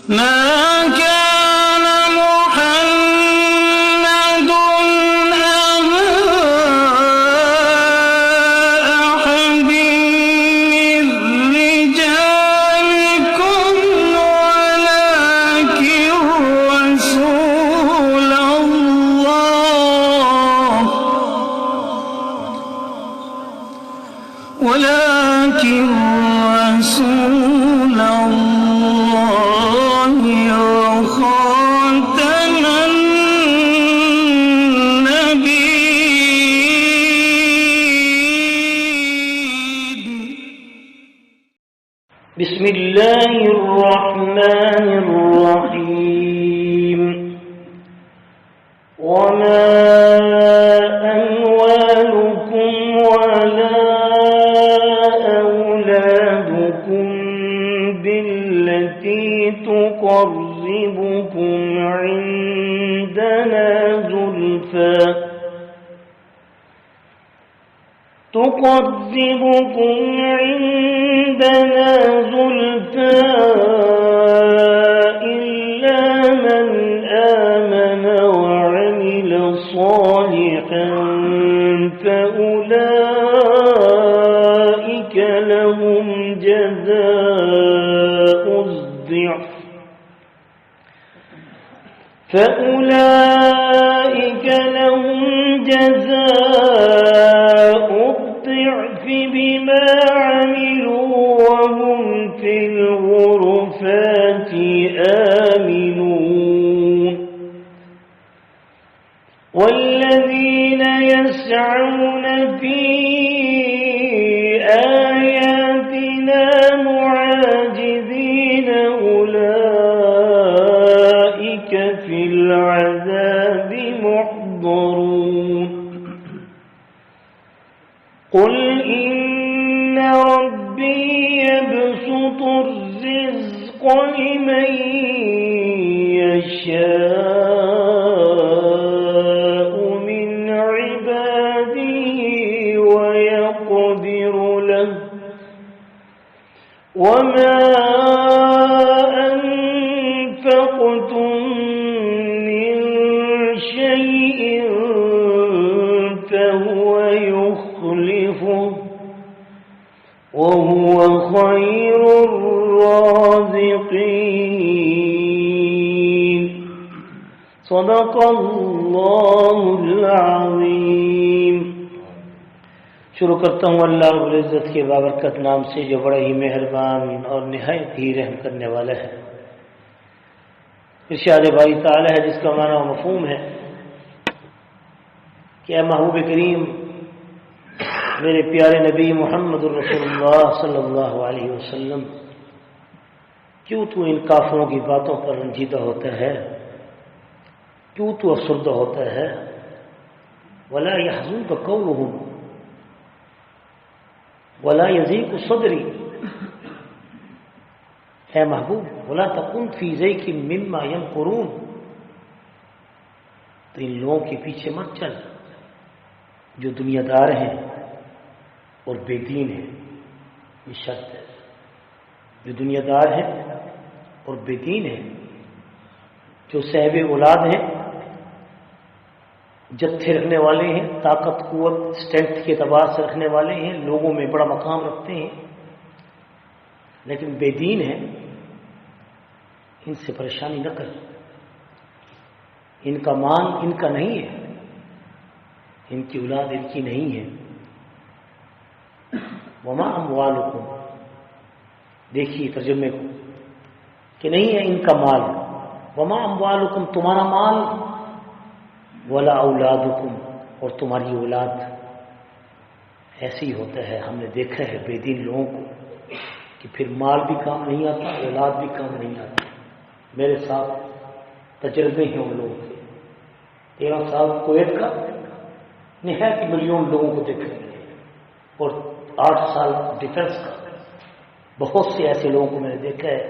ما كان محمد أبا أحد من رجالكم ولكن رسول الله وخاتم النبيين. بسم الله الرحمن الرحيم. وما أموالكم ولا أولادكم بالتي تقربكم عندنا زلفى إلا من آمن وعمل صالحا فأولئك لهم جزاء الضعف بما عملوا وهم في الغرفات آمنون. والذين يسعون في آياتنا معاجزين أولئك في العذاب محضرون. قل إن ربي يبسط الرزق لمن يشاء من عباده ويقدر له وما أنفقتم من شيء فهو يخلفه وهو خير الرازقين. صدق الله العظیم. شروع کرتا ہوں اللہ رب العزت کے بابرکت نام سے جو بڑے ہی مہربان اور نہایت ہی رحم کرنے والا ہے. ارشاد باری تعالی ہے جس کا معنی و مفہوم ہے کہ اے محبوب کریم میرے پیارے نبی محمد الرسول اللہ صلی اللہ علیہ وسلم، کیوں تو ان کافروں کی باتوں پر رنجیدہ ہوتا ہے، کیوں تو افسردہ ہوتا ہے؟ ولا يحزنك قولهم ولا يضيق صدری. اے محبوب ولا تكن في ضيق مما يمكرون، تو ان لوگوں کے پیچھے مت چل جو دنیا دار ہیں اور بے دین ہیں. یہ شرط ہے، جو دنیا دار ہیں اور بے دین ہیں، جو صاحب اولاد ہیں، جتھے رکھنے والے ہیں، طاقت قوت اسٹرینتھ کے اعتبار سے رکھنے والے ہیں، لوگوں میں بڑا مقام رکھتے ہیں، لیکن بے دین ہیں، ان سے پریشانی نہ کر. ان کا مال ان کا نہیں ہے، ان کی اولاد ان کی نہیں ہے. وما اموالکم، دیکھیے ترجمے کو کہ نہیں ہے ان کا مال. وما اموالکم تمہارا مال، ولا اولادکم اور تمہاری اولاد. ایسے ہی ہوتا ہے، ہم نے دیکھا ہے بے دین لوگوں کو کہ پھر مال بھی کام نہیں آتا، اولاد بھی کام نہیں آتی. میرے ساتھ تجربے ہیں ان لوگوں کے. 13 سال کویت کا نہایت ملین لوگوں کو دیکھا ہے، اور 8 سال ڈیفنس کا. بہت سے ایسے لوگوں کو میں نے دیکھا ہے،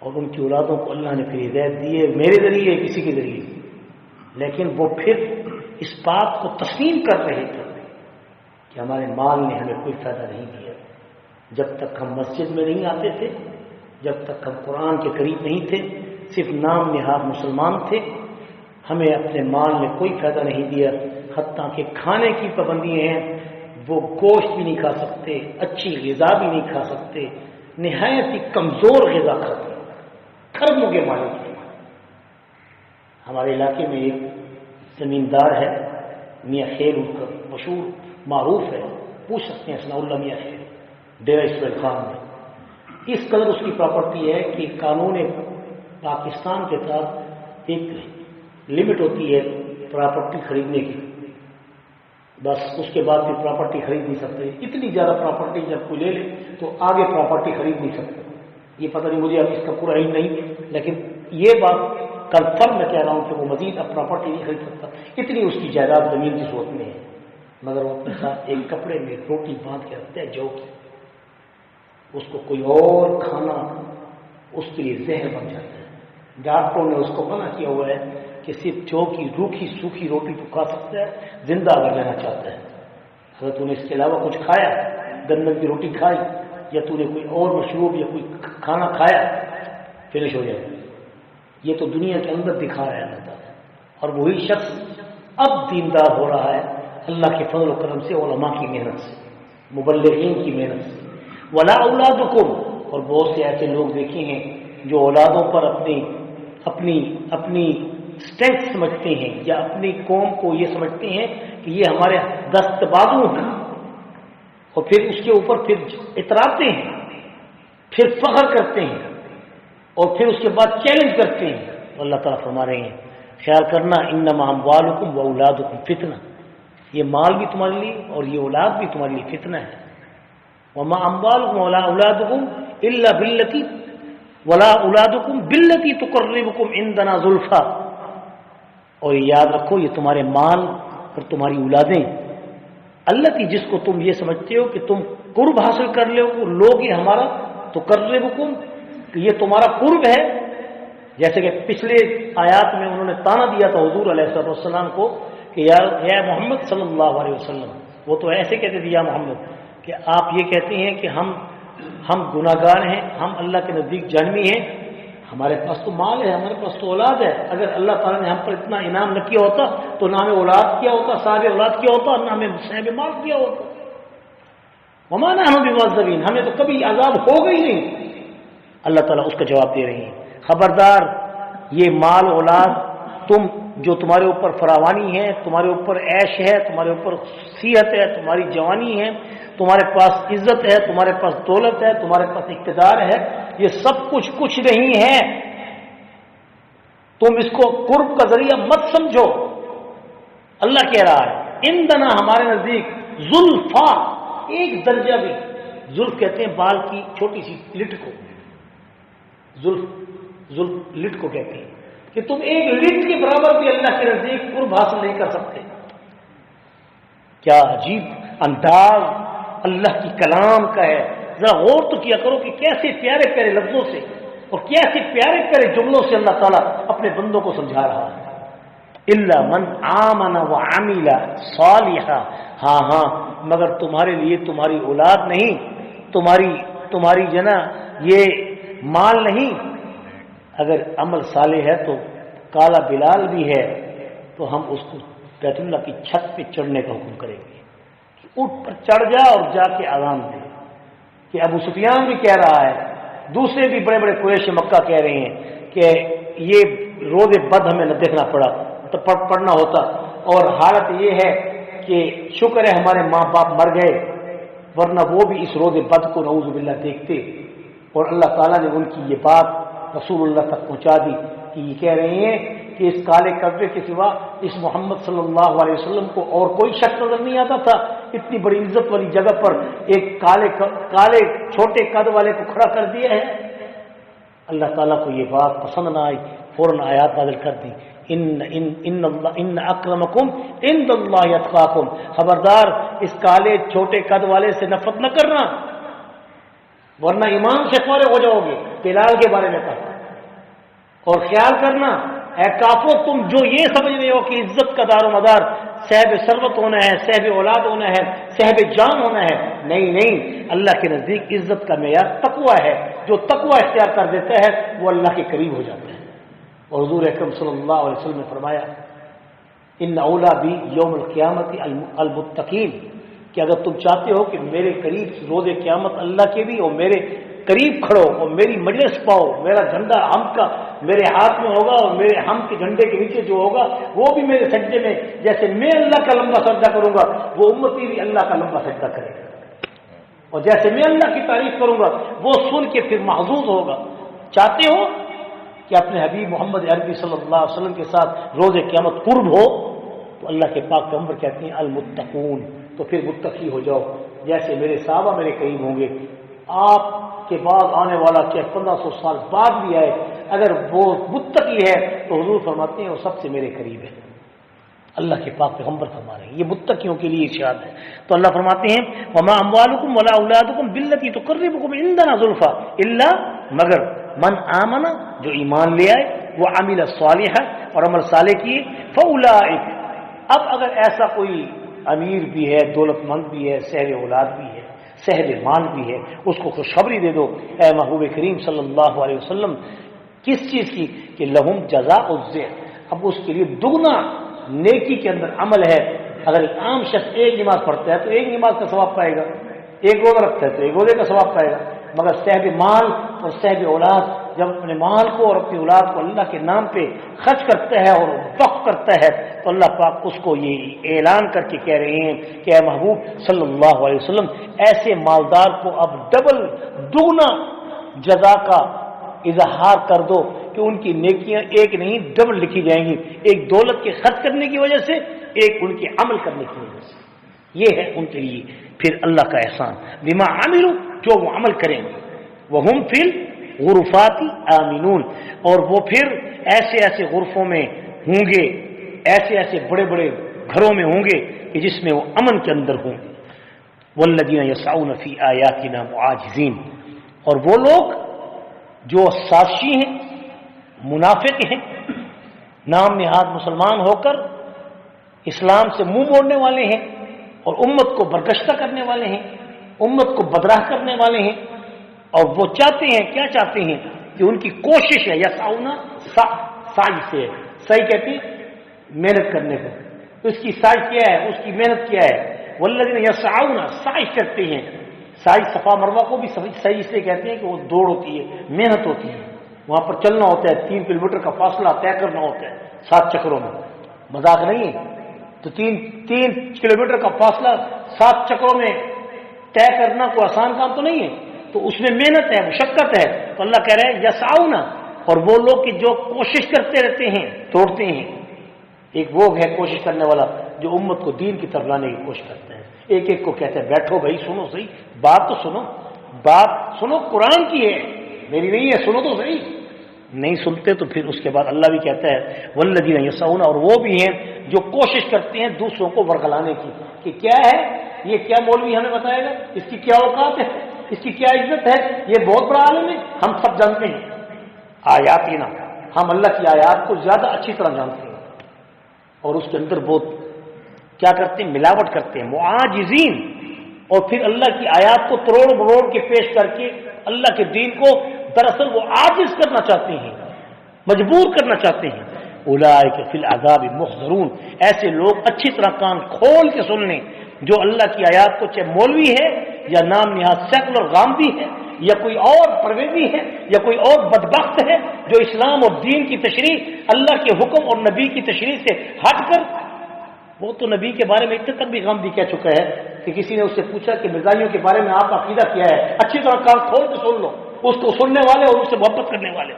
اور ان کی اولادوں کو اللہ نے پھر ہدایت دی ہے، میرے ذریعے کسی کے ذریعے، لیکن وہ پھر اس بات کو تسلیم کر رہے تھے کہ ہمارے مال نے ہمیں کوئی فائدہ نہیں دیا. جب تک ہم مسجد میں نہیں آتے تھے، جب تک ہم قرآن کے قریب نہیں تھے، صرف نام نہاد مسلمان تھے، ہمیں اپنے مال نے کوئی فائدہ نہیں دیا، حتیٰ کہ کھانے کی پابندیاں ہیں، وہ گوشت بھی نہیں کھا سکتے، اچھی غذا بھی نہیں کھا سکتے، نہایت ہی کمزور غذا کھاتے ہیں، خربوں کے مالک ہیں۔ ہمارے علاقے میں ایک زمیندار ہے، میاں خیر، ان کا مشہور معروف ہے، پوچھ سکتے ہیں ثناء اللہ میاں خیر، ڈیرہ اسماعیل خان میں۔ اس قدر اس کی پراپرٹی ہے کہ قانون پاکستان کے تحت ایک لمٹ ہوتی ہے پراپرٹی خریدنے کی، بس اس کے بعد پھر پراپرٹی خرید نہیں سکتے۔ اتنی زیادہ پراپرٹی جب کوئی لے لے تو آگے پراپرٹی خرید نہیں سکتے۔ یہ پتہ نہیں، مجھے اب اس کا پورا علم نہیں، لیکن یہ بات کنفرم میں کہہ رہا ہوں کہ وہ مزید اب پراپرٹی نہیں خرید سکتا، اتنی اس کی جائیداد زمین کی صورت میں ہے۔ مگر وہ اپنے ساتھ ایک کپڑے میں روٹی باندھ کے رکھتا ہے جو کی، اس کو کوئی اور کھانا اس کے لیے زہر بن جاتا ہے۔ ڈاکٹروں نے اس کو منع کیا ہوا ہے کہ صرف جو کی روکھی سوکھی روٹی تو کھا سکتا ہے زندہ اگر لینا چاہتا ہے۔ اگر تو نے اس کے علاوہ کچھ کھایا، گندم کی روٹی کھائی یا تو نے کوئی اور مشروب یا کوئی کھانا کھایا، فنش ہو جائے۔ یہ تو دنیا کے اندر دکھا رہا ہے اللہ تعالیٰ، اور وہی شخص اب دیندار ہو رہا ہے اللہ کے فضل و کرم سے، علماء کی محنت سے، مبلغین کی محنت سے۔ ولا اولادکم، اور بہت سے ایسے لوگ دیکھے ہیں جو اولادوں پر اپنی اسٹرینتھ سمجھتے ہیں یا اپنی قوم کو یہ سمجھتے ہیں کہ یہ ہمارے دست بازو ہیں، اور پھر اس کے اوپر پھر اتراتے ہیں، پھر فخر کرتے ہیں، اور پھر اس کے بعد چیلنج کرتے ہیں۔ اللہ تعالیٰ فرما رہے ہیں خیال کرنا انما اموالکم و اولادکم فتنہ، یہ مال بھی تمہارے لیے اور یہ اولاد بھی تمہارے لیے فتنہ ہے۔ وما اموالکم ولا اولادکم الا بالتی ولا اولادکم بالتی تقربکم عندنا زلفا، اور یاد رکھو یہ تمہارے مال اور تمہاری اولادیں التی جس کو تم یہ سمجھتے ہو کہ تم قرب حاصل کر لوگ یہ ہمارا تقربکم، کہ یہ تمہارا قرب ہے۔ جیسے کہ پچھلے آیات میں انہوں نے تانا دیا تھا حضور علیہ السلام کو کہ یا محمد صلی اللہ علیہ وسلم، وہ تو ایسے کہتے تھے یا محمد کہ آپ یہ کہتے ہیں کہ ہم گناہگار ہیں، ہم اللہ کے نزدیک جہنمی ہیں، ہمارے پاس تو مال ہے، ہمارے پاس تو اولاد ہے، اگر اللہ تعالیٰ نے ہم پر اتنا انعام نہ کیا ہوتا تو نہ ہمیں اولاد کیا ہوتا، صاحب اولاد کیا ہوتا، نہ ہمیں صاحب مال کیا ہوتا۔ وما نحن بمعذبین، ہمیں تو کبھی عذاب ہوگا ہی نہیں۔ اللہ تعالیٰ اس کا جواب دے رہی ہیں خبردار، یہ مال اولاد جو تمہارے اوپر فراوانی ہے، تمہارے اوپر عیش ہے، تمہارے اوپر صحت ہے، تمہاری جوانی ہے، تمہارے پاس عزت ہے، تمہارے پاس دولت ہے، تمہارے پاس اقتدار ہے، یہ سب کچھ نہیں ہے۔ تم اس کو قرب کا ذریعہ مت سمجھو۔ اللہ کہہ رہا ہے اندنا، ہمارے نزدیک، زلفا، ایک درجہ بھی، زلف کہتے ہیں بال کی چھوٹی سی لٹ کو، زلف لٹ کو کہتے ہیں کہ تم ایک لٹ کے برابر بھی اللہ کے نزدیک قرب حاصل نہیں کر سکتے۔ کیا عجیب انداز اللہ کی کلام کا ہے، ذرا غور تو کیا کرو کہ کیسے پیارے پیارے لفظوں سے اور کیسے پیارے پیارے جملوں سے اللہ تعالیٰ اپنے بندوں کو سمجھا رہا ہے۔ الا من آمن وعمل صالحا، ہاں مگر تمہارے لیے تمہاری اولاد نہیں، تمہاری جنا یہ مال نہیں، اگر عمل صالح ہے تو کالا بلال بھی ہے تو ہم اس کو بیت اللہ کی چھت پہ چڑھنے کا حکم کریں گے کہ اٹھ پر چڑھ جا اور جا کے اذان دے، کہ ابو سفیان بھی کہہ رہا ہے، دوسرے بھی بڑے بڑے قریش مکہ کہہ رہے ہیں کہ یہ روز بد ہمیں نہ دیکھنا پڑنا ہوتا، اور حالت یہ ہے کہ شکر ہے ہمارے ماں باپ مر گئے، ورنہ وہ بھی اس روز بد کو نعوذ باللہ دیکھتے۔ اور اللہ تعالیٰ نے ان کی یہ بات رسول اللہ تک پہنچا دی کہ یہ کہہ رہے ہیں کہ اس کالے قبضے کے سوا اس محمد صلی اللہ علیہ وسلم کو اور کوئی شخص نظر نہیں آتا تھا، اتنی بڑی عزت والی جگہ پر ایک کالے چھوٹے قد والے کو کھڑا کر دیا ہے۔ اللہ تعالیٰ کو یہ بات پسند نہ آئی، فوراً آیات نازل کر دی، ان اکرمکم عند اللہ اتقاکم، خبردار اس کالے چھوٹے قد والے سے نفرت نہ کرنا ورنہ ایمان سے فارغ ہو جاؤ گے، بلال کے بارے میں کہا، اور خیال کرنا اے کافرو تم جو یہ سمجھ رہے ہو کہ عزت کا دار و مدار صاحب ثروت ہونا ہے، صاحب اولاد ہونا ہے، صاحب جان ہونا ہے، نہیں نہیں، اللہ کے نزدیک عزت کا معیار تقوی ہے۔ جو تقوی اختیار کر دیتا ہے وہ اللہ کے قریب ہو جاتا ہے۔ اور حضور اکرم صلی اللہ علیہ وسلم نے فرمایا ان اولا بھی یوم القیامت المتقین، کہ اگر تم چاہتے ہو کہ میرے قریب روز قیامت اللہ کے بھی اور میرے قریب کھڑو اور میری مجلس پاؤ، میرا جھنڈا ہم کا میرے ہاتھ میں ہوگا اور میرے ہم کے جھنڈے کے نیچے جو ہوگا وہ بھی میرے سجدے میں، جیسے میں اللہ کا لمبا سجدہ کروں گا وہ امتی بھی اللہ کا لمبا سجدہ کرے گا، اور جیسے میں اللہ کی تعریف کروں گا وہ سن کے پھر محظوظ ہوگا۔ چاہتے ہو کہ اپنے حبیب محمد عربی صلی اللہ علیہ وسلم کے ساتھ روز قیامت قرب ہو، تو اللہ کے پاک پیغمبر کہتے ہیں المتقون، تو پھر متقی ہو جاؤ، جیسے میرے صحابہ میرے قریب ہوں گے، آپ کے بعد آنے والا چاہے 1500 سال بعد بھی آئے، اگر وہ متقی ہے تو حضور فرماتے ہیں وہ سب سے میرے قریب ہے۔ اللہ کے پاک پیغمبر فرما رہے ہیں، یہ متقیوں کے لیے ارشاد ہے۔ تو اللہ فرماتے ہیں وما اموالکم ولا اولادکم بالتی تقربکم عندنا زلفا الا، مگر من آمن، جو ایمان لے آئے، وہ عمل صالحا، اور عمل صالح کیے، فاولئک، اب اگر ایسا کوئی امیر بھی ہے، دولت مند بھی ہے، صاحب اولاد بھی ہے، صاحب مال بھی ہے، اس کو خوشخبری دے دو اے محبوب کریم صلی اللہ علیہ وسلم، کس چیز کی؟ کہ لہم جزاء الضعف، اب اس کے لیے دگنا نیکی کے اندر عمل ہے۔ اگر ایک عام شخص ایک نماز پڑھتا ہے تو ایک نماز کا ثواب پائے گا، ایک روزہ رکھتا ہے تو ایک روزے کا ثواب پائے گا، مگر صاحب مال اور صاحب اولاد جب اپنے مال کو اور اپنی اولاد کو اللہ کے نام پہ خرچ کرتا ہے اور وقف کرتا ہے تو اللہ پاک اس کو یہ اعلان کر کے کہہ رہے ہیں کہ اے محبوب صلی اللہ علیہ وسلم، ایسے مالدار کو اب ڈبل دگنا جزا کا اظہار کر دو کہ ان کی نیکیاں ایک نہیں ڈبل لکھی جائیں گی، ایک دولت کے خرچ کرنے کی وجہ سے، ایک ان کے عمل کرنے کی وجہ سے۔ یہ ہے ان کے لیے پھر اللہ کا احسان، بما عملوا، جو وہ عمل کریں گے، وہم فی الغرفات آمنون، اور وہ پھر ایسے ایسے غرفوں میں ہوں گے، ایسے ایسے بڑے بڑے گھروں میں ہوں گے کہ جس میں وہ امن کے اندر ہوں گے۔ والذین یسعون فی آیاتنا معاجزین، اور وہ لوگ جو سازشی ہیں، منافق ہیں، نام نہاد مسلمان ہو کر اسلام سے منہ موڑنے والے ہیں اور امت کو برگشتہ کرنے والے ہیں، امت کو بدراہ کرنے والے ہیں، اور وہ چاہتے ہیں، کیا چاہتے ہیں کہ ان کی کوشش ہے، یسعون سعی سے ہے، سعی کہتے ہیں محنت کرنے کو، تو اس کی سعی کیا ہے، اس کی محنت کیا ہے؟ والذین یسعون، سعی کرتے ہیں، سعی صفا مروہ کو بھی سعی اس لیے کہتے ہیں کہ وہ دوڑ ہوتی ہے، محنت ہوتی ہے، وہاں پر چلنا ہوتا ہے، 3 کلومیٹر کا فاصلہ طے کرنا ہوتا ہے 7 چکروں میں، مذاق نہیں ہے، تو 3 کلومیٹر کا فاصلہ 7 چکروں میں طے کرنا کوئی آسان کام تو نہیں ہے، تو اس میں محنت ہے، مشقت ہے، تو اللہ کہہ رہے ہیں یسعون، اور وہ لوگ کہ جو کوشش کرتے رہتے ہیں، توڑتے ہیں، ایک وہ ہے کوشش کرنے والا جو امت کو دین کی طرف لانے کی کوشش کرتا ہے، ایک ایک کو کہتا ہے بیٹھو بھائی، سنو صحیح بات، تو سنو بات، سنو قرآن کی ہے، میری نہیں ہے، سنو تو صحیح، نہیں سنتے تو پھر اس کے بعد اللہ بھی کہتا ہے والذین یسعون، اور وہ بھی ہیں جو کوشش کرتے ہیں دوسروں کو ورگلانے کی، کہ کیا ہے یہ، کیا مولوی ہمیں بتائے گا، اس کی کیا اوقات ہے، اس کی کیا عزت ہے، یہ بہت بڑا عالم ہے، ہم سب جانتے ہیں آیات ہی نا، ہم اللہ کی آیات کو زیادہ اچھی طرح جانتے ہیں، اور اس کے اندر بہت کیا کرتے ہیں، ملاوٹ کرتے ہیں، معاجزین، اور پھر اللہ کی آیات کو تروڑ مروڑ کے پیش کر کے اللہ کے دین کو دراصل وہ عاجز کرنا چاہتے ہیں، مجبور کرنا چاہتے ہیں۔ اولئک فی العذاب محضرون، ایسے لوگ اچھی طرح کان کھول کے سن لیں، جو اللہ کی آیات کو چاہے مولوی ہے یا نام نہاد سیکولر غامدی ہے یا کوئی اور پرویزی ہے یا کوئی اور بدبخت ہے جو اسلام اور دین کی تشریح، اللہ کے حکم اور نبی کی تشریح سے ہٹ کر، وہ تو نبی کے بارے میں اتنے تک بھی غامدی کہہ چکا ہے کہ کسی نے اس سے پوچھا کہ مرزائیوں کے بارے میں آپ کا عقیدہ کیا ہے، اچھی طرح کان کھول کے سن لو، اس کو سننے والے اور اس سے محبت کرنے والے،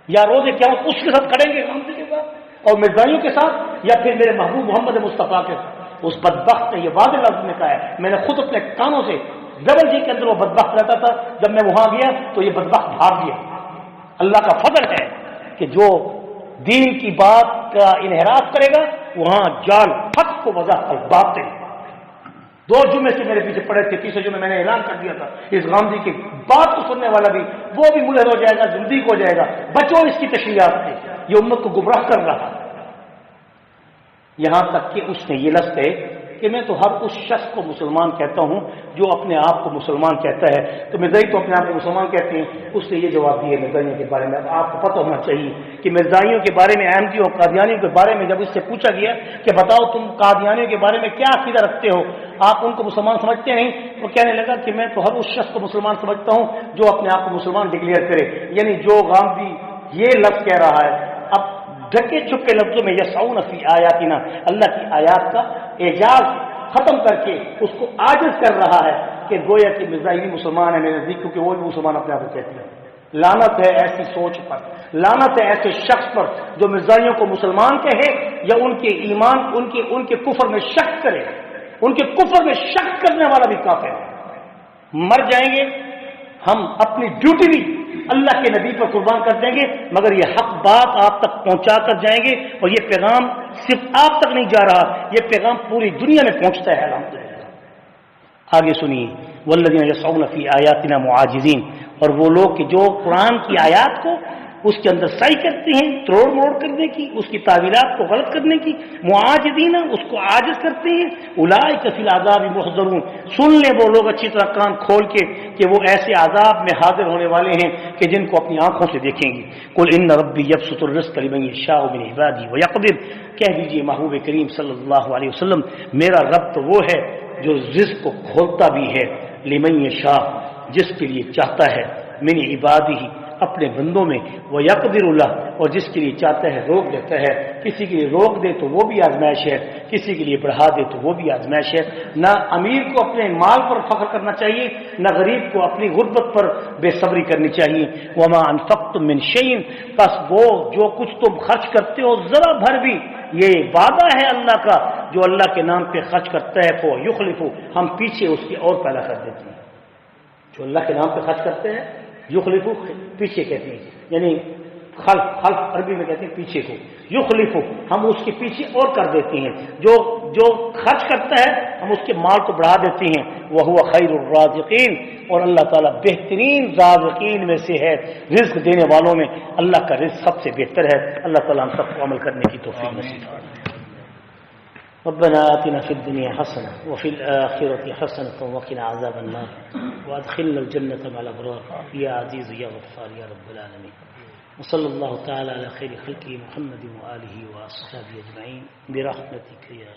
یا روز قیامت اس کے ساتھ کھڑیں گے غامدی کے ساتھ اور مرزائیوں کے ساتھ، یا پھر میرے محبوب محمد مصطفیٰ کے ساتھ۔ اس بدبخت نے یہ واضح لفظ میں کہا ہے، میں نے خود اپنے کانوں سے، ڈبل جی کے اندر وہ بدبخت رہتا تھا، جب میں وہاں گیا تو یہ بدبخت بھاگ گیا۔ اللہ کا فضل ہے کہ جو دین کی بات کا انحراف کرے گا وہاں جال حق کو وضاح الباطل۔ 2 جمعے سے میرے پیچھے پڑے تھے، تیسرے جمعے میں نے اعلان کر دیا تھا اس غامدی کی بات کو سننے والا بھی، وہ بھی ملحد ہو جائے گا، زندیق ہو جائے گا، بچو اس کی تشریحات سے، یہ امت کو گمراہ کر رہا ہے۔ یہاں تک کہ اس نے یہ لفظ کہے کہ میں تو ہر اس شخص کو مسلمان کہتا ہوں جو اپنے آپ کو مسلمان کہتا ہے۔ تو مرزائی تو اپنے آپ کو مسلمان کہتے ہیں۔ اس نے یہ جواب دیا مرزائیوں کے بارے میں۔ اب آپ کو پتہ ہونا چاہیے کہ مرزائیوں کے بارے میں، احمدیوں اور قادیانیوں کے بارے میں جب اس سے پوچھا گیا کہ بتاؤ تم قادیانیوں کے بارے میں کیا عقیدہ رکھتے ہو، آپ ان کو مسلمان سمجھتے نہیں؟ تو کہنے لگا کہ میں تو ہر اس شخص کو مسلمان سمجھتا ہوں جو اپنے آپ کو مسلمان ڈکلیئر کرے، یعنی جو غامدی یہ لفظ کہہ رہا ہے اب ڈھکے چھپے لفظوں میں یسعون فی آیاتنا، اللہ کی آیات کا اعجاز ختم کر کے اس کو عاجز کر رہا ہے کہ گویا کہ مرزائی بھی مسلمان ہے میرے نزدیک، کیونکہ وہ بھی مسلمان اپنے آپ کو کہتے ہیں۔ لعنت ہے ایسی سوچ پر، لعنت ہے ایسے شخص پر جو مرزائیوں کو مسلمان کہے یا ان کے ایمان، ان کے کفر میں شک کرے۔ ان کے کفر میں شک کرنے والا بھی کافر ہے۔ مر جائیں گے ہم اپنی ڈیوٹی بھی اللہ کے نبی پر قربان کر دیں گے، مگر یہ حق بات آپ تک پہنچا کر جائیں گے، اور یہ پیغام صرف آپ تک نہیں جا رہا، یہ پیغام پوری دنیا میں پہنچتا ہے الحمدللہ۔ آگے سنیے، والذین یسعون فی آیاتنا معاجزین، اور وہ لوگ کہ جو قرآن کی آیات کو اس کے اندر سعی کرتے ہیں توڑ موڑ کرنے کی، اس کی تعویلات کو غلط کرنے کی، معاجزین اس کو عاجز کرتے ہیں، اولئک فی العذاب محضرون، سن لیں وہ لوگ اچھی طرح کان کھول کے کہ وہ ایسے عذاب میں حاضر ہونے والے ہیں کہ جن کو اپنی آنکھوں سے دیکھیں گے۔ قل ان ربی یبسط الرزق لمن یشاء من عبادی ویقدر، کہہ دیجئے محبوب کریم صلی اللہ علیہ وسلم، میرا رب تو وہ ہے جو رزق کو کھولتا بھی ہے، لمن یشاء جس کے لیے چاہتا ہے، من عبادی اپنے بندوں میں، وہ یقدر اللہ اور جس کے لیے چاہتا ہے روک دیتا ہے۔ کسی کے لیے روک دے تو وہ بھی آزمائش ہے، کسی کے لیے بڑھا دے تو وہ بھی آزمائش ہے۔ نہ امیر کو اپنے مال پر فخر کرنا چاہیے، نہ غریب کو اپنی غربت پر بے صبری کرنی چاہیے۔ وما انفقتم من شیء، بس وہ جو کچھ تم خرچ کرتے ہو ذرا بھر بھی، یہ وعدہ ہے اللہ کا، جو اللہ کے نام پہ خرچ کرتا ہے وہ یخلف، ہم پیچھے اس کی اور پیدا کر دیتے ہیں۔ جو اللہ کے نام پہ خرچ کرتے ہیں یخلف، پیچھے کہتے ہیں، یعنی خلف عربی میں کہتے ہیں پیچھے کو، یخلف ہم اس کے پیچھے اور کر دیتے ہیں۔ جو خرچ کرتا ہے ہم اس کے مال کو بڑھا دیتے ہیں۔ وہو خیر الرازقین، اور اللہ تعالیٰ بہترین رازقین میں سے ہے، رزق دینے والوں میں اللہ کا رزق سب سے بہتر ہے۔ اللہ تعالیٰ ہم سب کو عمل کرنے کی توفیق نصیب فرمائے۔ ربنا آتنا في الدنيا حسنة وفي الآخرة حسنة وقنا عذاب النار وأدخلنا الجنة مع الأبرار يا عزيز يا غفار يا رب العالمين وصلى الله تعالى على خير خلقه محمد وآله وأصحابه أجمعين برحمتك يا